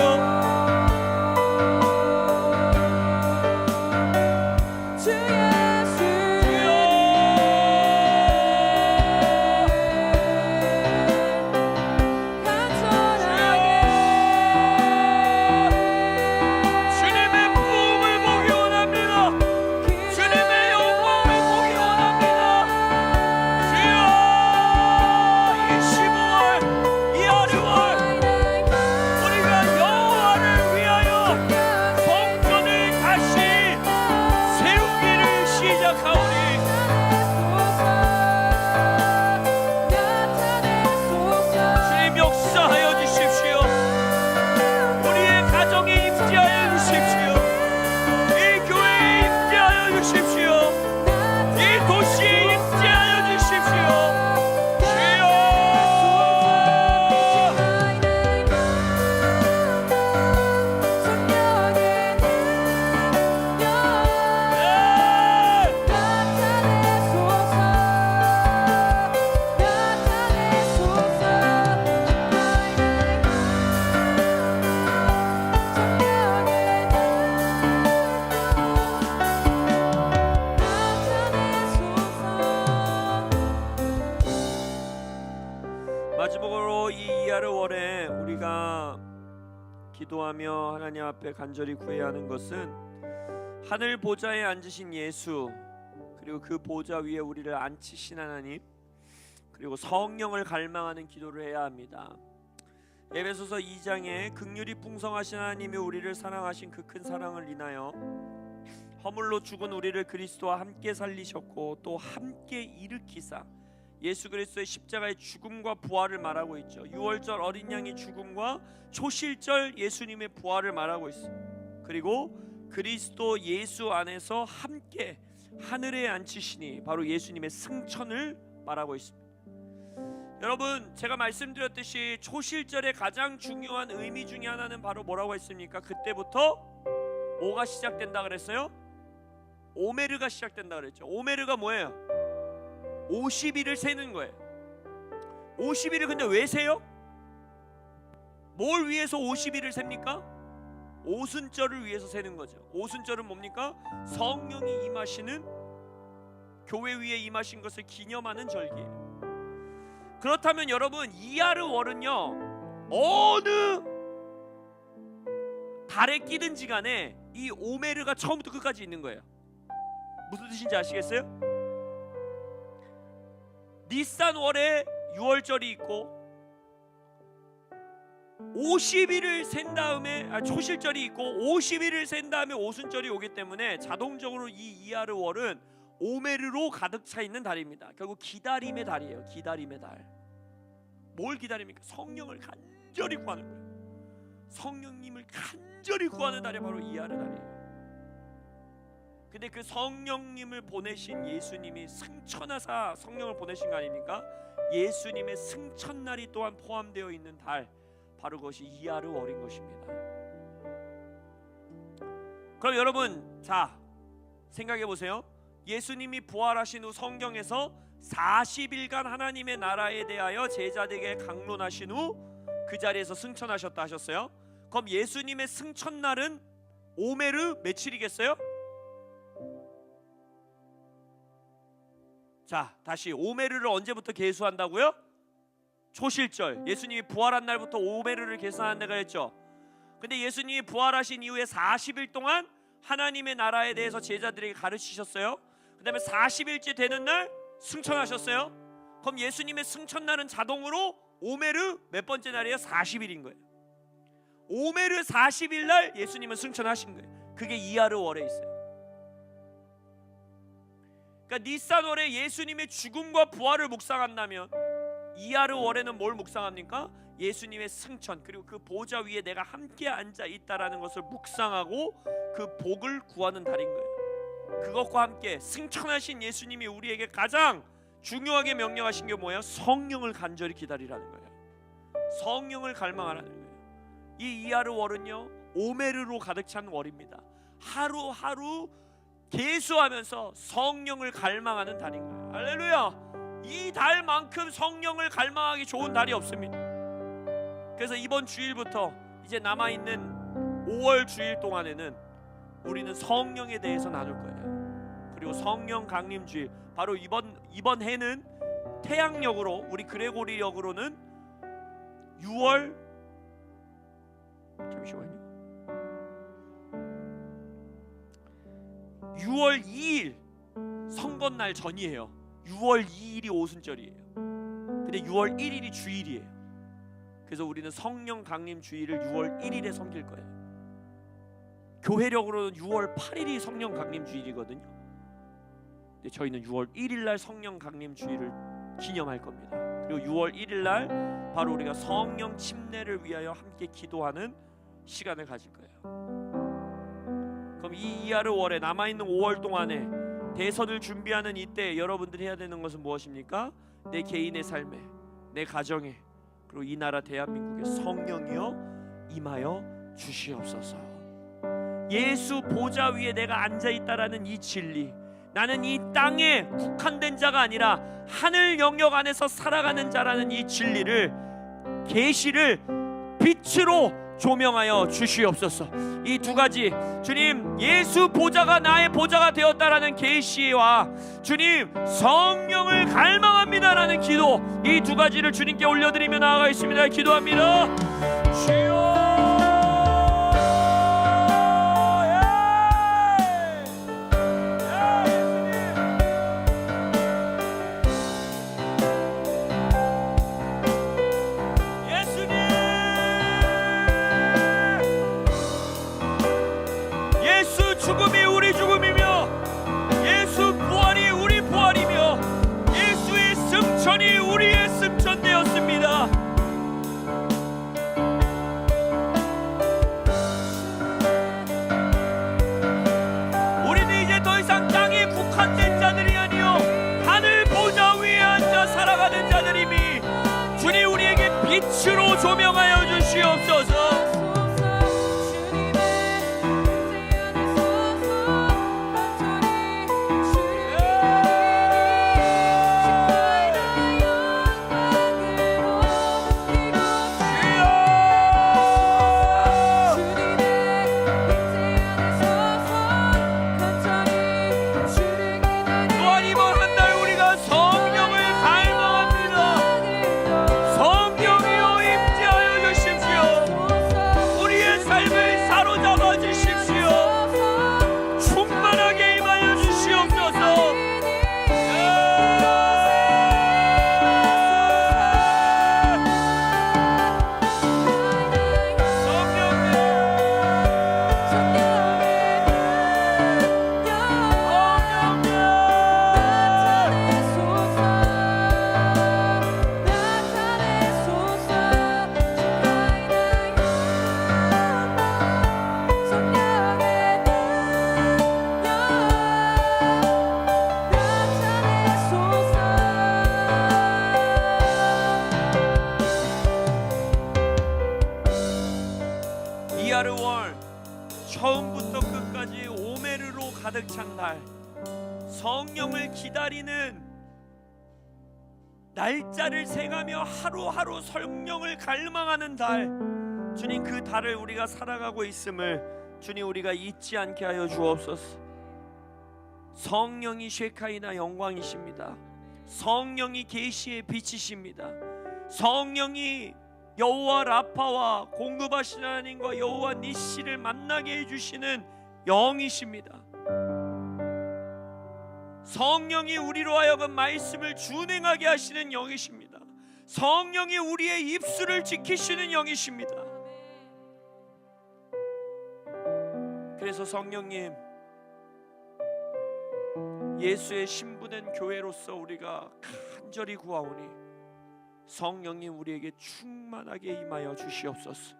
마지막으로 이 이하르월에 우리가 기도하며 하나님 앞에 간절히 구해야 하는 것은 하늘 보좌에 앉으신 예수, 그리고 그 보좌 위에 우리를 앉히신 하나님, 그리고 성령을 갈망하는 기도를 해야 합니다. 에베소서 2장에 긍휼이 풍성하신 하나님이 우리를 사랑하신 그 큰 사랑을 인하여 허물로 죽은 우리를 그리스도와 함께 살리셨고 또 함께 일으키사 예수 그리스도의 십자가의 죽음과 부활을 말하고 있죠. 유월절 어린 양의 죽음과 초실절 예수님의 부활을 말하고 있습니다. 그리고 그리스도 예수 안에서 함께 하늘에 앉히시니 바로 예수님의 승천을 말하고 있습니다. 여러분, 제가 말씀드렸듯이 초실절의 가장 중요한 의미 중에 하나는 바로 뭐라고 했습니까? 그때부터 뭐가 시작된다 그랬어요? 오메르가 시작된다 그랬죠. 오메르가 뭐예요? 50일을 세는 거예요. 50일을 근데 왜 세요? 뭘 위해서 50일을 셉니까? 오순절을 위해서 세는 거죠. 오순절은 뭡니까? 성령이 임하시는, 교회 위에 임하신 것을 기념하는 절기예요. 그렇다면 여러분, 이하르월은요 어느 달에 끼든지 간에 이 오메르가 처음부터 끝까지 있는 거예요. 무슨 뜻인지 아시겠어요? 니산월에 유월절이 있고 50일을 센 다음에 초실절이 있고 50일을 센 다음에 오순절이 오기 때문에 자동적으로 이 이하르월은 오메르로 가득 차 있는 달입니다. 결국 기다림의 달이에요. 기다림의 달. 뭘 기다립니까? 성령을 간절히 구하는 거예요. 성령님을 간절히 구하는 달이 바로 이하르 달이에요. 근데 그 성령님을 보내신 예수님이 승천하사 성령을 보내신 거 아닙니까? 예수님의 승천날이 또한 포함되어 있는 달, 바로 그것이 이하르월인 것입니다. 그럼 여러분, 자 생각해 보세요. 예수님이 부활하신 후 성경에서 40일간 하나님의 나라에 대하여 제자들에게 강론하신 후 그 자리에서 승천하셨다 하셨어요. 그럼 예수님의 승천날은 오메르 며칠이겠어요? 자, 다시 오메르를 언제부터 계수한다고요? 초실절, 예수님이 부활한 날부터 오메르를 계산한다고 했죠. 근데 예수님이 부활하신 이후에 40일 동안 하나님의 나라에 대해서 제자들에게 가르치셨어요. 그 다음에 40일째 되는 날 승천하셨어요. 그럼 예수님의 승천날은 자동으로 오메르 몇 번째 날이에요? 40일인 거예요. 오메르 40일 날 예수님은 승천하신 거예요. 그게 이하르월에 있어요. 그러니까 니산월에 예수님의 죽음과 부활을 묵상한다면 이하르월에는 뭘 묵상합니까? 예수님의 승천, 그리고 그 보좌 위에 내가 함께 앉아 있다라는 것을 묵상하고 그 복을 구하는 달인 거예요. 그것과 함께 승천하신 예수님이 우리에게 가장 중요하게 명령하신 게 뭐예요? 성령을 간절히 기다리라는 거예요. 성령을 갈망하라는 거예요. 이 이하르월은요 오메르로 가득 찬 월입니다. 하루하루 계수하면서 성령을 갈망하는 달인 거예요. 할렐루야. 이 달만큼 성령을 갈망하기 좋은 달이 없습니다. 그래서 이번 주일부터 이제 남아있는 5월 주일 동안에는 우리는 성령에 대해서 나눌 거예요. 그리고 성령 강림 주일, 바로 이번 해는 태양력으로, 우리 그레고리력으로는 6월 2일 성건날 전이에요. 6월 2일이 오순절이에요. 근데 6월 1일이 주일이에요. 그래서 우리는 성령 강림 주일을 6월 1일에 섬길 거예요. 교회력으로는 6월 8일이 성령 강림 주일이거든요. 근데 저희는 6월 1일 날 성령 강림 주일을 기념할 겁니다. 그리고 6월 1일 날 바로 우리가 성령 침례를 위하여 함께 기도하는 시간을 가질 거예요. 그럼 이 이하르월에 남아있는 5월 동안에 대선을 준비하는 이때 여러분들이 해야 되는 것은 무엇입니까? 내 개인의 삶에, 내 가정에, 그리고 이 나라 대한민국에 성령이여 임하여 주시옵소서. 예수 보좌 위에 내가 앉아있다라는 이 진리, 나는 이 땅에 국한된 자가 아니라 하늘 영역 안에서 살아가는 자라는 이 진리를, 계시를 빛으로 조명하여 주시옵소서. 이 두 가지, 주님 예수 보좌가 나의 보좌가 되었다라는 계시와 주님 성령을 갈망합니다라는 기도, 이 두 가지를 주님께 올려드리며 나아가겠습니다. 기도합니다. 주여. 죽음이 우리 죽음이며 예수 부활이 우리 부활이며 예수의 승천이 조명하여 주시옵소서. 또한 이번 한 달 우리가 성령을 갈망합니다. 성령이여 임재하여 주십시오. 우리의 삶을 사로잡아 주십시오. 충만하게 임하여 주시옵소서. 이하르월 처음부터 끝까지 오메르로 가득 찬 달, 성령을 기다리는 날짜를 세가며 하루하루 성령을 갈망하는 달, 주님 그 달을 우리가 살아가고 있음을 주님 우리가 잊지 않게 하여 주옵소서. 성령이 쉐카이나 영광이십니다. 성령이 계시의 빛이십니다. 성령이 여호와 라파와 공급하시는 하나님과 여호와 니시를 만나게 해주시는 영이십니다. 성령이 우리로 하여금 말씀을 준행하게 하시는 영이십니다. 성령이 우리의 입술을 지키시는 영이십니다. 그래서 성령님, 예수의 신부된 교회로서 우리가 간절히 구하오니 성령님 우리에게 충만하게 임하여 주시옵소서.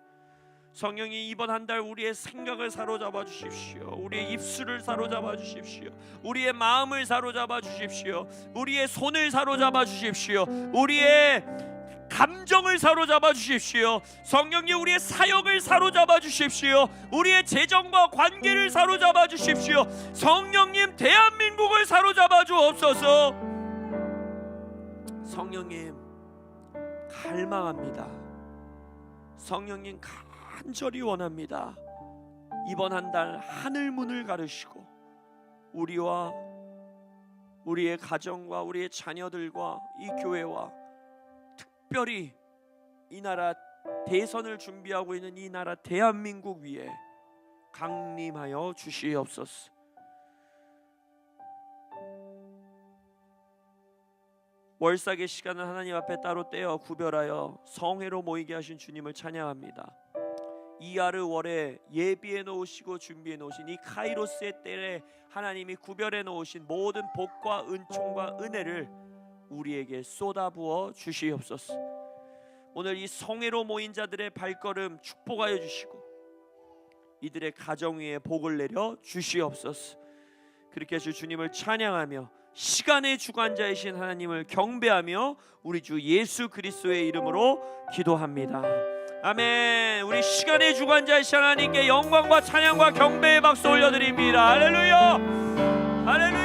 성령님 이번 한 달 우리의 생각을 사로잡아 주십시오. 우리의 입술을 사로잡아 주십시오. 우리의 마음을 사로잡아 주십시오. 우리의 손을 사로잡아 주십시오. 우리의 감정을 사로잡아 주십시오. 성령님 우리의 사역을 사로잡아 주십시오. 우리의 재정과 관계를 사로잡아 주십시오. 성령님 대한민국을 사로잡아 주옵소서. 성령님 갈망합니다. 성령님 간절히 원합니다. 이번 한 달 하늘 문을 가르시고 우리와 우리의 가정과 우리의 자녀들과 이 교회와 특별히 이 나라 대선을 준비하고 있는 이 나라 대한민국 위에 강림하여 주시옵소서. 월삭의 시간은 하나님 앞에 따로 떼어 구별하여 성회로 모이게 하신 주님을 찬양합니다. 이하르 월에 예비해 놓으시고 준비해 놓으신 이 카이로스의 때에 하나님이 구별해 놓으신 모든 복과 은총과 은혜를 우리에게 쏟아부어 주시옵소서. 오늘 이 성회로 모인 자들의 발걸음 축복하여 주시고 이들의 가정 위에 복을 내려 주시옵소서. 그렇게 해서 주님을 찬양하며 시간의 주관자이신 하나님을 경배하며 우리 주 예수 그리스도의 이름으로 기도합니다. 아멘. 우리 시간의 주관자이신 하나님께 영광과 찬양과 경배의 박수 올려드립니다. 할렐루야, 할렐루야.